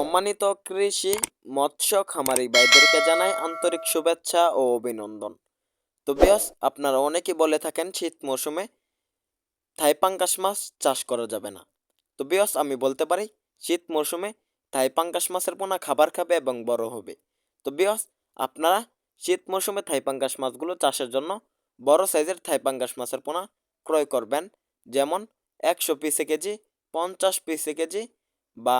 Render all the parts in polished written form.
সম্মানিত কৃষি মৎস্য খামারি ভাইদেরকে জানাই আন্তরিক শুভেচ্ছা ও অভিনন্দন। তো বিয়স আপনারা অনেকেই বলে থাকেন শীত মৌসুমে থাই পাঙ্গাস মাছ চাষ করা যাবে না। তো বিয়স আমি বলতে পারি শীত মৌসুমে থাই পাঙ্গাস মাছের পোনা খাবার খাবে এবং বড় হবে। তো বিয়স আপনারা শীত মৌসুমে থাই পাঙ্গাস মাছগুলো চাষের জন্য বড় সাইজের থাই পাঙ্গাস মাছের পোনা ক্রয় করবেন। যেমন 100 পিসে কেজি, 50 পিসে কেজি বা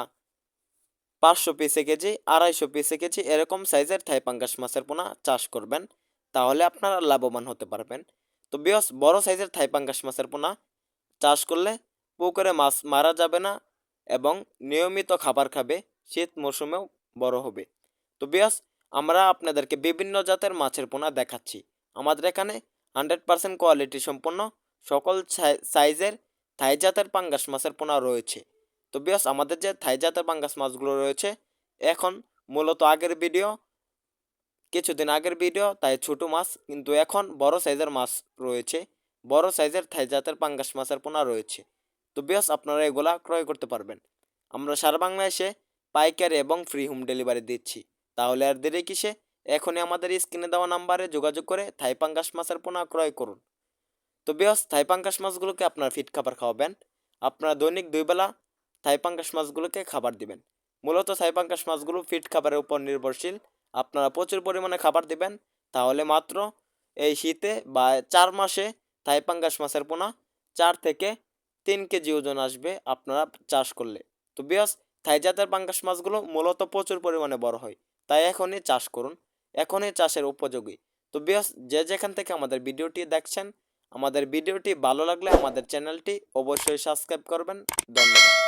500 পিসে কেজি, 250 পিসে কেজি এরকম সাইজের থাই পাঙ্গাস মাছের পোনা চাষ করবেন। তাহলে আপনারা লাভবান হতে পারবেন। তো বিয়স বড় সাইজের থাই পাঙ্গাস মাছের পোনা চাষ করলে পুকুরে মাছ মারা যাবে না এবং নিয়মিত খাবার খাবে, শীত মৌসুমেও বড় হবে। তো বিয়স আমরা আপনাদেরকে বিভিন্ন জাতের মাছের পোনা দেখাচ্ছি। আমাদের এখানে 100% কোয়ালিটি সম্পন্ন সকল সাইজের থাই জাতের পাঙ্গাস মাছের পোনা রয়েছে। তো বিয়স আমাদের যে থাই জাতের পাঙ্গাস মাছগুলো রয়েছে এখন মূলত কিছুদিন আগের ভিডিও তাই ছোট মাছ, কিন্তু এখন বড় সাইজের মাছ রয়েছে। বড় সাইজের থাই জাতের পাঙ্গাস মাছের পোনা রয়েছে। তো বিয়স আপনারা এগুলা ক্রয় করতে পারবেন। আমরা সারা বাংলাদেশে পাইকারি এবং ফ্রি হোম ডেলিভারি দিচ্ছি। তাহলে আর দেরি কিসে, এখনই আমাদের স্ক্রিনে দেওয়া নাম্বারে যোগাযোগ করে থাই পাঙ্গাস মাছের পোনা ক্রয় করুন। তো বিয়স থাই পাঙ্গাস মাছগুলোকে আপনার ফিট খাবার খাওয়াবেন। আপনারা দৈনিক 2 বেলা থাই পাঙ্গাস মাছগুলোকে খাবার দিবেন। মূলত থাই পাঙ্গাস মাছগুলো ফিট খাবারের উপর নির্ভরশীল। আপনারা প্রচুর পরিমাণে খাবার দিবেন। তাহলে মাত্র এই শীতে বা 4 মাসে থাই পাঙ্গাস মাছের পোনা 4 থেকে 3 কেজি ওজন আসবে আপনারা চাষ করলে। তো বিয়স থাই জাতের পাঙ্গাস মাছগুলো মূলত প্রচুর পরিমাণে বড় হয়। তাই এখনই চাষ করুন, এখনই চাষের উপযোগী। তো বিয়স যে যেখান থেকে আমাদের ভিডিওটি দেখছেন, আমাদের ভিডিওটি ভালো লাগলে আমাদের চ্যানেলটি অবশ্যই সাবস্ক্রাইব করবেন। ধন্যবাদ।